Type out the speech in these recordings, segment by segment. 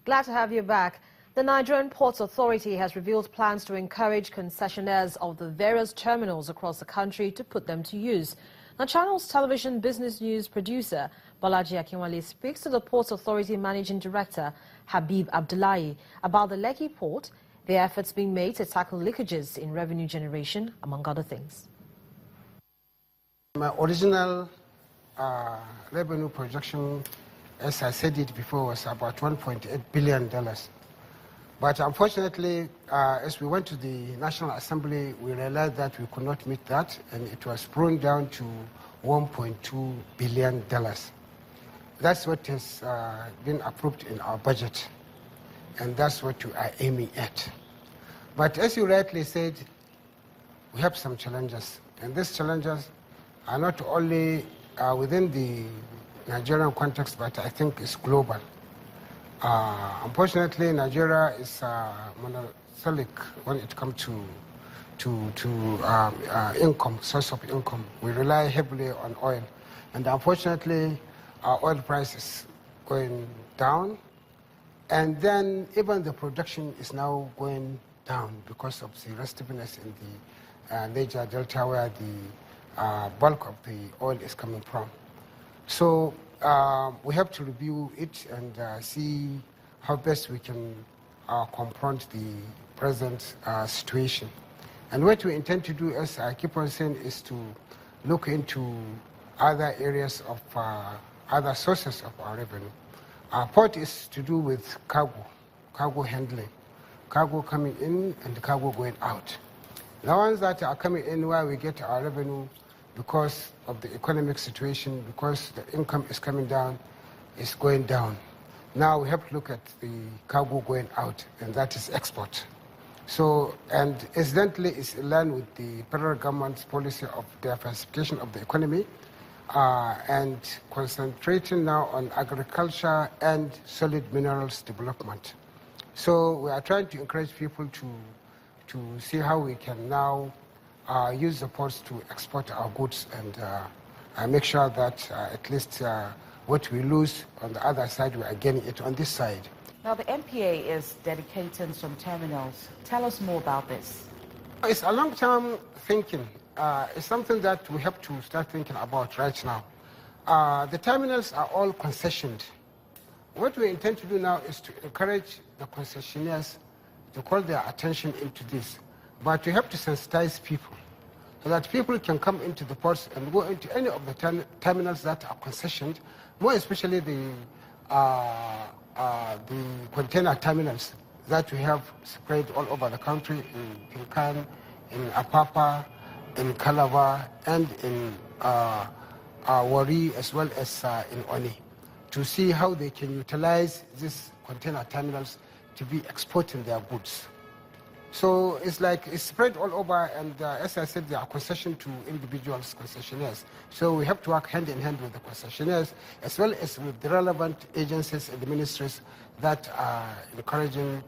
Glad to have you back. The Nigerian Ports Authority has revealed plans to encourage concessionaires of the various terminals across the country to put them to use. Now, Channels Television Business News producer Bolaji Akinwale speaks to the Ports Authority Managing Director Habib Abdullahi about the Lekki Port, the efforts being made to tackle leakages in revenue generation, among other things. My original revenue projection, as I said it before, was about $1.8 billion. But unfortunately, as we went to the National Assembly, we realized that we could not meet that, and it was brought down to $1.2 billion. That's what has been approved in our budget, and that's what we are aiming at. But as you rightly said, we have some challenges, and these challenges are not only within the Nigerian context, but I think it's global. Unfortunately, Nigeria is monothelic when it comes to income, source of income. We rely heavily on oil, and unfortunately, our oil price is going down, and then even the production is now going down because of the restiveness in the Niger Delta, where the bulk of the oil is coming from. So we have to review it and see how best we can confront the present situation. And what we intend to do, as I keep on saying, is to look into other areas of other sources of our revenue. Our port is to do with cargo handling, cargo coming in and cargo going out. The ones that are coming in, where we get our revenue, because of the economic situation, because the income is coming down, is going down. Now we have to look at the cargo going out, and that is export. So, and incidentally, it's in line with the federal government's policy of diversification of the economy and concentrating now on agriculture and solid minerals development. So we are trying to encourage people to see how we can now use the ports to export our goods and make sure that at least what we lose on the other side, we are getting it on this side. Now, the NPA is dedicating some terminals. Tell us more about this. It's a long-term thinking. It's something that we have to start thinking about right now. The terminals are all concessioned. What we intend to do now is to encourage the concessionaires to call their attention into this. But we have to sensitize people so that people can come into the ports and go into any of the terminals that are concessioned, more especially the container terminals that we have spread all over the country, in Pinkan, in Apapa, in Calabar, and in Wari, as well as in Oni, to see how they can utilize these container terminals to be exporting their goods. So it's like it's spread all over, and as I said, they are concession to individuals, concessionaires. So we have to work hand in hand with the concessionaires, as well as with the relevant agencies and the ministries that are encouraging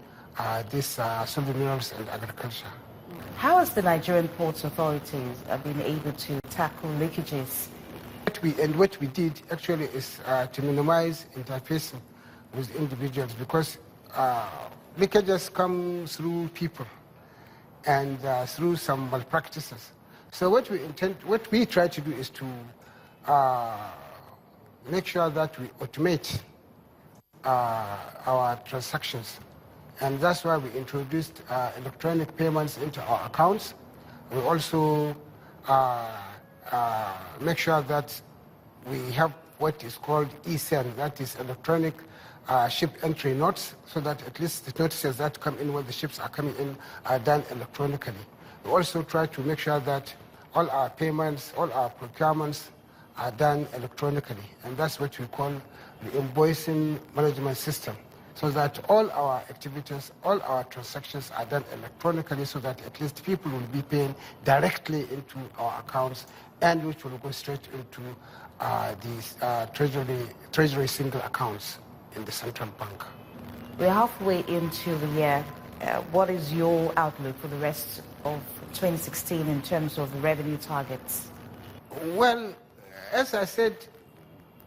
this solid minerals and agriculture. How has the Nigerian Ports Authority been able to tackle leakages? What we did actually is to minimize interfacing with individuals, because leakages come through people and through some malpractices. So what we try to do is to make sure that we automate our transactions, and that's why we introduced electronic payments into our accounts. We also make sure that we have what is called eSend, that is electronic ship entry notes, so that at least the notices that come in when the ships are coming in are done electronically. We also try to make sure that all our payments, all our procurements are done electronically, and that's what we call the invoicing management system, so that all our activities, all our transactions are done electronically, so that at least people will be paying directly into our accounts, and which will go straight into these treasury single accounts in the central bank. We're halfway into the year. What is your outlook for the rest of 2016 in terms of the revenue targets? Well, as I said,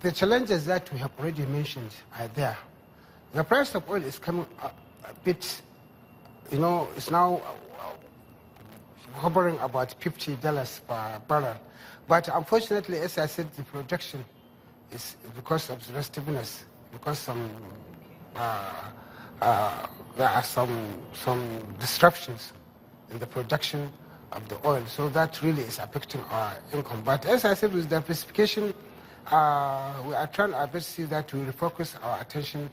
the challenges that we have already mentioned are there. The price of oil is coming a bit, it's now hovering about $50 per barrel. But unfortunately, as I said, the production is because of the restiveness, because there are some disruptions in the production of the oil. So that really is affecting our income. But as I said, with diversification, we are trying our best to see that we refocus our attention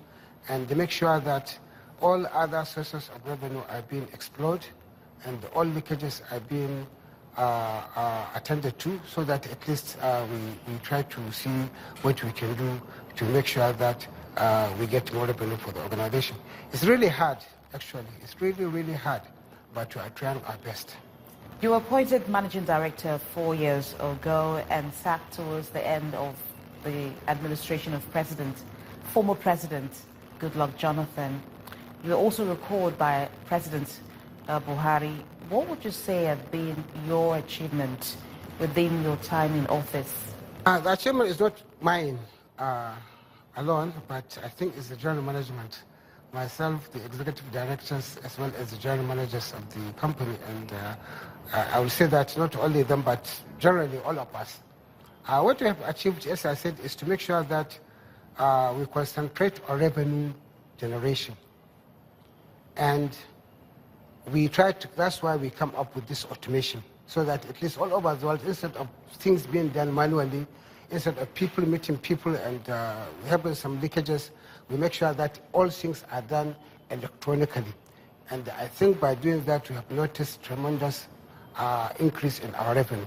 and make sure that all other sources of revenue are being explored and all leakages are being attended to, so that at least we try to see what we can do to make sure that we get more revenue for the organization. It's really hard, actually. It's really, really hard, but we are trying our best. You were appointed managing director 4 years ago and sacked towards the end of the administration of former President Goodluck Jonathan. You were also recalled by President Buhari. What would you say has been your achievement within your time in office? The achievement is not mine alone, but I think it's the general management. Myself, the executive directors, as well as the general managers of the company. And I will say that not only them, but generally all of us. What we have achieved, as I said, is to make sure that we concentrate on revenue generation. And we try to, that's why we come up with this automation, so that at least all over the world, instead of things being done manually, instead of people meeting people and having some leakages, we make sure that all things are done electronically. And I think by doing that, we have noticed tremendous increase in our revenue.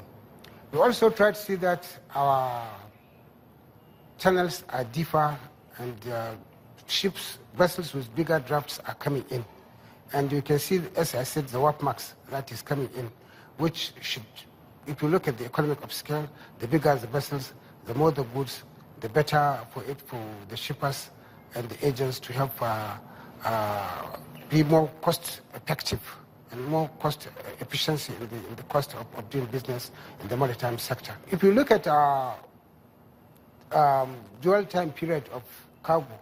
We also try to see that our channels are deeper and ships, vessels with bigger drafts are coming in. And you can see, as I said, the warp marks that is coming in, which should, if you look at the economic of scale, the bigger the vessels, the more the goods, the better for it for the shippers and the agents to help be more cost effective and more cost efficiency in the cost of doing business in the maritime sector. If you look at our dual time period of cargo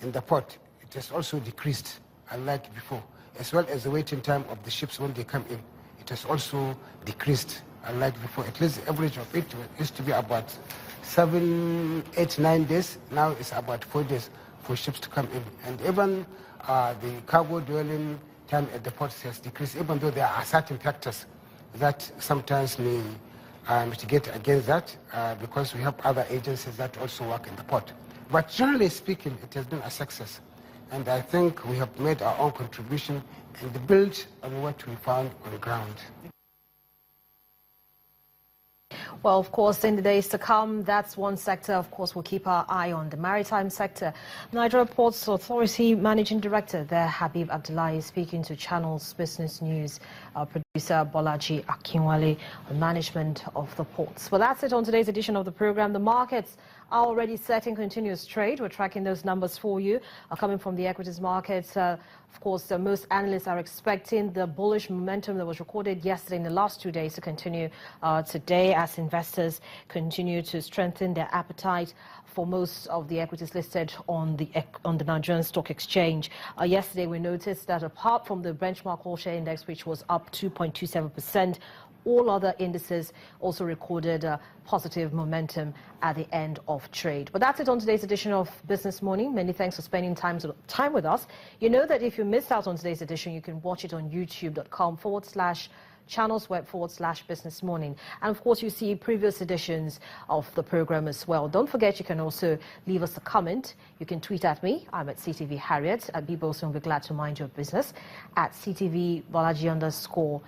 in the port, it has also decreased, unlike before, as well as the waiting time of the ships when they come in. It has also decreased, unlike before. At least the average of it used to be about 7, 8, 9 days. Now it's about 4 days for ships to come in. And even the cargo dwelling time at the ports has decreased, even though there are certain factors that sometimes may mitigate against that, because we have other agencies that also work in the port. But generally speaking, it has been a success. And I think we have made our own contribution and built on what we found on the ground. Well, of course, in the days to come, that's one sector, of course, we'll keep our eye on, the maritime sector. Nigeria Ports Authority Managing Director there, Habib Abdullahi, speaking to Channels Business News, producer Bolaji Akinwale on management of the ports. Well, that's it on today's edition of the program. The markets are already setting continuous trade. We're tracking those numbers for you, coming from the equities markets. Of course, most analysts are expecting the bullish momentum that was recorded yesterday in the last 2 days to continue today, as investors continue to strengthen their appetite for most of the equities listed on the Nigerian Stock Exchange. Yesterday, we noticed that apart from the benchmark all share index, which was up 2.27%, all other indices also recorded positive momentum at the end of trade. But that's it on today's edition of Business Morning. Many thanks for spending time with us. You know that if you missed out on today's edition, you can watch it on youtube.com/channelsweb/Business Morning. And of course, you see previous editions of the program as well. Don't forget, you can also leave us a comment. You can tweet at me. I'm at CTV Harriet. At Bibos, will be glad to mind your business. At CTV Bolaji_A.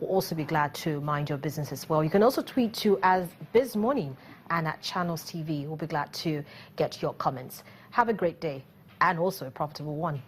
We'll also be glad to mind your business as well. You can also tweet to as Biz Morning and at Channels TV. We'll be glad to get your comments. Have a great day and also a profitable one.